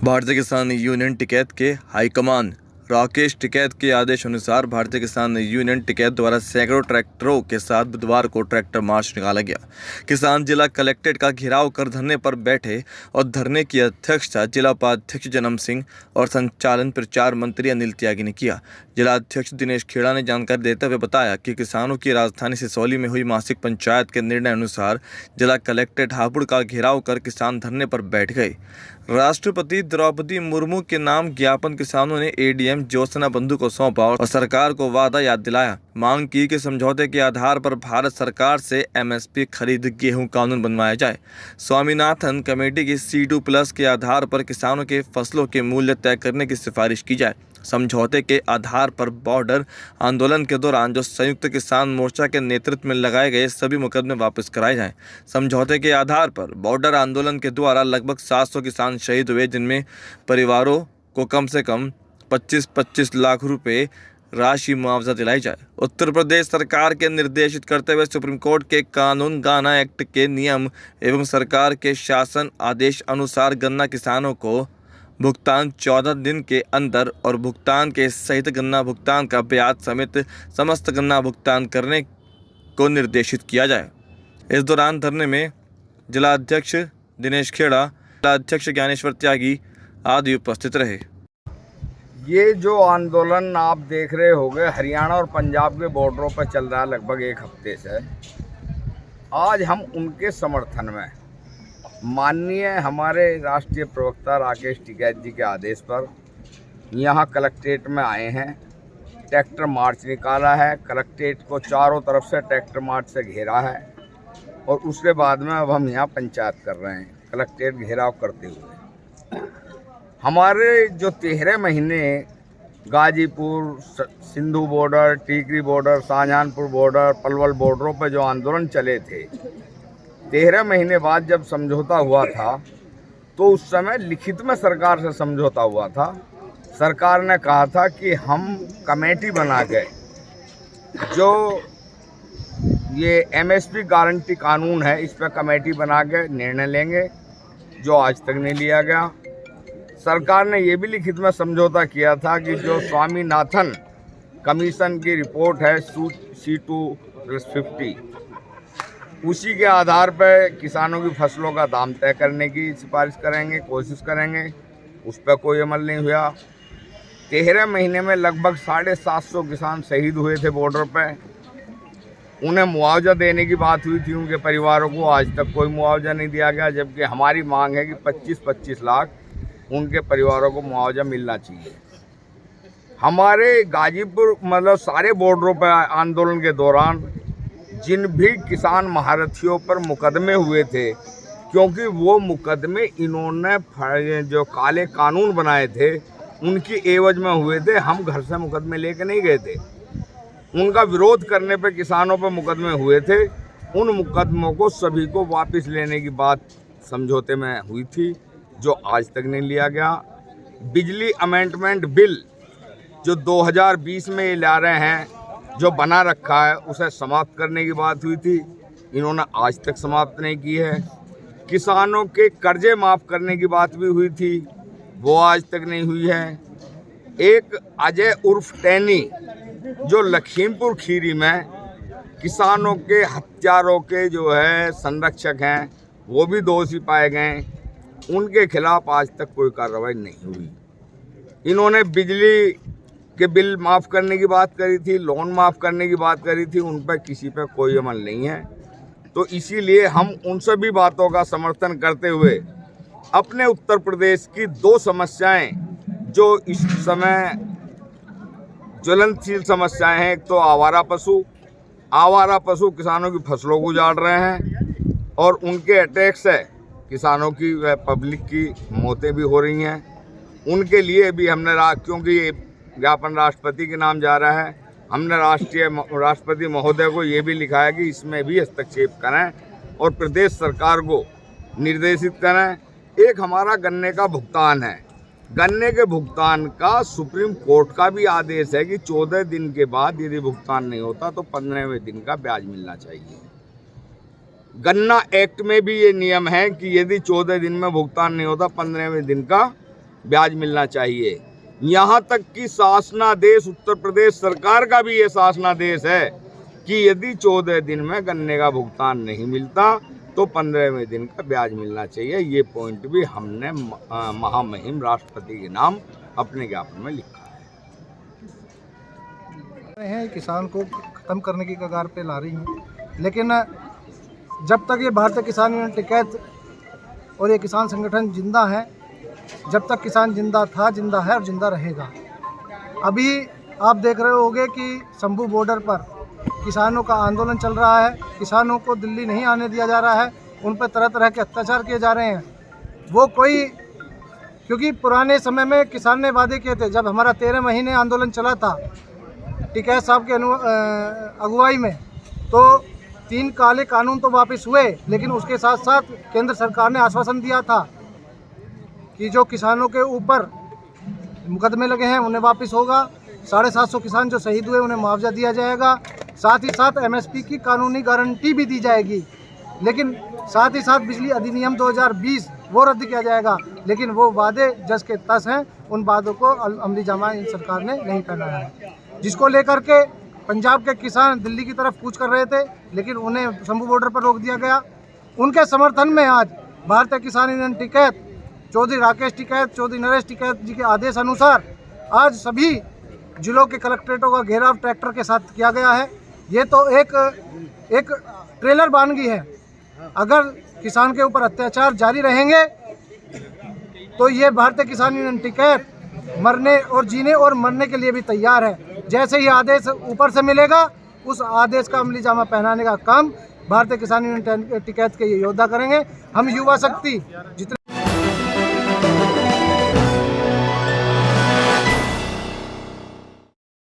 भारतीय किसान यूनियन टिकैत के हाईकमान राकेश टिकैत के आदेश अनुसार भारतीय किसान यूनियन टिकैत द्वारा सैकड़ों ट्रैक्टरों के साथ बुधवार को ट्रैक्टर मार्च निकाला गया। किसान जिला कलेक्ट्रेट का घेराव कर धरने पर बैठे और धरने की अध्यक्षता जिला उपाध्यक्ष जन्म सिंह और संचालन प्रचार मंत्री अनिल त्यागी ने किया। जिला अध्यक्ष दिनेश खेड़ा ने जानकारी देते हुए बताया कि किसानों की राजधानी सिसौली में हुई मासिक पंचायत के निर्णय अनुसार जिला कलेक्ट्रेट हापुड़ का घेराव कर किसान धरने पर बैठ गए। राष्ट्रपति द्रौपदी मुर्मू के नाम ज्ञापन किसानों ने एडीएम ज्योत्सना बंधु को सौंपा और सरकार को वादा याद दिलाया। मांग की कि समझौते के आधार पर भारत सरकार से एमएसपी खरीद गेहूं कानून बनवाया जाए। स्वामीनाथन कमेटी की C2+ के आधार पर किसानों के फसलों के मूल्य तय करने की सिफारिश की जाए। समझौते के आधार पर बॉर्डर आंदोलन के दौरान जो संयुक्त किसान मोर्चा के नेतृत्व में लगाए गए सभी मुकदमे वापस कराए जाएं। समझौते के आधार पर बॉर्डर आंदोलन के द्वारा लगभग 700 किसान शहीद हुए, जिनमें परिवारों को कम से कम 25-25 लाख रुपए राशि मुआवजा दिलाई जाए। उत्तर प्रदेश सरकार के निर्देशित करते हुए सुप्रीम कोर्ट के कानून गन्ना एक्ट के नियम एवं सरकार के शासन आदेश अनुसार गन्ना किसानों को भुगतान 14 दिन के अंदर और भुगतान के सहित गन्ना भुगतान का ब्याज समेत समस्त गन्ना भुगतान करने को निर्देशित किया जाए। इस दौरान धरने में जिला अध्यक्ष दिनेश खेड़ा, जिला अध्यक्ष ज्ञानेश्वर त्यागी आदि उपस्थित रहे। ये जो आंदोलन आप देख रहे होंगे हरियाणा और पंजाब के बॉर्डरों पर चल रहा है लगभग एक हफ्ते से। आज हम उनके समर्थन में माननीय हमारे राष्ट्रीय प्रवक्ता राकेश टिकैत जी के आदेश पर यहाँ कलेक्ट्रेट में आए हैं। ट्रैक्टर मार्च निकाला है, कलेक्ट्रेट को चारों तरफ से ट्रैक्टर मार्च से घेरा है और उसके बाद में अब हम यहाँ पंचायत कर रहे हैं कलेक्ट्रेट घेराव करते हुए। हमारे जो 13 महीने Ghazipur, Singhu border, Tikri border, Shahjahanpur border, Palwal बॉर्डरों पर जो आंदोलन चले थे, 13 महीने बाद जब समझौता हुआ था तो उस समय लिखित में सरकार से समझौता हुआ था। सरकार ने कहा था कि हम कमेटी बना के जो ये एमएसपी गारंटी कानून है इस पर कमेटी बना के निर्णय लेंगे, जो आज तक नहीं लिया गया। सरकार ने ये भी लिखित में समझौता किया था कि जो स्वामीनाथन कमीशन की रिपोर्ट है C2+50 उसी के आधार पर किसानों की फसलों का दाम तय करने की सिफारिश करेंगे, कोशिश करेंगे। उस पर कोई अमल नहीं हुआ। 13 महीने में लगभग 750 किसान शहीद हुए थे बॉर्डर पर। उन्हें मुआवजा देने की बात हुई थी उनके परिवारों को, आज तक कोई मुआवजा नहीं दिया गया, जबकि हमारी मांग है कि 25-25 लाख उनके परिवारों को मुआवजा मिलना चाहिए। हमारे गाजीपुर मतलब सारे बॉर्डरों पर आंदोलन के दौरान जिन भी किसान महारथियों पर मुकदमे हुए थे, क्योंकि वो मुकदमे इन्होंने जो काले कानून बनाए थे उनकी एवज में हुए थे। हम घर से मुकदमे लेके नहीं गए थे, उनका विरोध करने पे किसानों पर मुकदमे हुए थे। उन मुकदमों को सभी को वापस लेने की बात समझौते में हुई थी, जो आज तक नहीं लिया गया। बिजली अमेंडमेंट बिल जो 2020 में ये ला रहे हैं, जो बना रखा है, उसे समाप्त करने की बात हुई थी, इन्होंने आज तक समाप्त नहीं की है। किसानों के कर्जे माफ़ करने की बात भी हुई थी, वो आज तक नहीं हुई है। एक अजय उर्फ टैनी जो लखीमपुर खीरी में किसानों के हत्यारों के जो है संरक्षक हैं, वो भी दोषी पाए गए, उनके खिलाफ आज तक कोई कार्रवाई नहीं हुई। इन्होंने बिजली के बिल माफ़ करने की बात करी थी, लोन माफ़ करने की बात करी थी, उन पर किसी पर कोई अमल नहीं है। तो इसीलिए हम उन सभी बातों का समर्थन करते हुए अपने उत्तर प्रदेश की 2 समस्याएं जो इस समय ज्वलनशील समस्याएं हैं, एक तो आवारा पशु किसानों की फसलों को उजाड़ रहे हैं और उनके अटैक से किसानों की व पब्लिक की मौतें भी हो रही हैं। उनके लिए भी हमने क्योंकि ये ज्ञापन राष्ट्रपति के नाम जा रहा है, हमने राष्ट्रपति महोदय को ये भी लिखा है कि इसमें भी हस्तक्षेप करें और प्रदेश सरकार को निर्देशित करें। एक हमारा गन्ने का भुगतान है, गन्ने के भुगतान का सुप्रीम कोर्ट का भी आदेश है कि 14 दिन के बाद यदि भुगतान नहीं होता तो 15वें दिन का ब्याज मिलना चाहिए। गन्ना एक्ट में भी ये नियम है कि यदि 14 दिन में भुगतान नहीं होता 15वें दिन का ब्याज मिलना चाहिए। यहाँ तक कि शासनादेश उत्तर प्रदेश सरकार का भी ये शासनादेश है कि यदि 14 दिन में गन्ने का भुगतान नहीं मिलता तो 15वें दिन का ब्याज मिलना चाहिए। ये पॉइंट भी हमने महामहिम राष्ट्रपति के नाम अपने ज्ञापन में लिखा है। किसान को खत्म करने की कगार पे ला रही हैं, लेकिन जब तक ये भारतीय किसान यूनियन टिकैत और ये किसान संगठन जिंदा है, जब तक किसान जिंदा था, जिंदा है और जिंदा रहेगा। अभी आप देख रहे होंगे कि शंभू बॉर्डर पर किसानों का आंदोलन चल रहा है। किसानों को दिल्ली नहीं आने दिया जा रहा है, उन पर तरह तरह के अत्याचार किए जा रहे हैं। वो कोई, क्योंकि पुराने समय में किसान ने वादे किए थे, जब हमारा 13 महीने आंदोलन चला था टिकैत साहब के अगुवाई में, तो 3 काले कानून तो वापस हुए, लेकिन उसके साथ साथ केंद्र सरकार ने आश्वासन दिया था कि जो किसानों के ऊपर मुकदमे लगे हैं उन्हें वापस होगा। 750 किसान जो शहीद हुए उन्हें मुआवजा दिया जाएगा। साथ ही साथ MSP की कानूनी गारंटी भी दी जाएगी। लेकिन साथ ही साथ बिजली अधिनियम 2020 वो रद्द किया जाएगा। लेकिन वो वादे जस के तस हैं, उन वादों को अमली जामा इन सरकार ने नहीं पहनाया है, जिसको लेकर के पंजाब के किसान दिल्ली की तरफ कूच कर रहे थे, लेकिन उन्हें शंभू बॉर्डर पर रोक दिया गया। उनके समर्थन में आज भारतीय किसान यूनियन टिकैत, चौधरी राकेश टिकैत, चौधरी नरेश टिकैत जी के आदेश अनुसार आज सभी जिलों के कलेक्ट्रेटों का घेराव ट्रैक्टर के साथ किया गया है। ये तो एक ट्रेलर बानगी है। अगर किसान के ऊपर अत्याचार जारी रहेंगे तो ये भारतीय किसान यूनियन टिकैत मरने और जीने और मरने के लिए भी तैयार है। जैसे ही आदेश ऊपर से मिलेगा, उस आदेश का अमली जामा पहनाने का काम भारतीय किसान यूनियन टिकैत के ये योद्धा करेंगे। हम युवा शक्ति जितने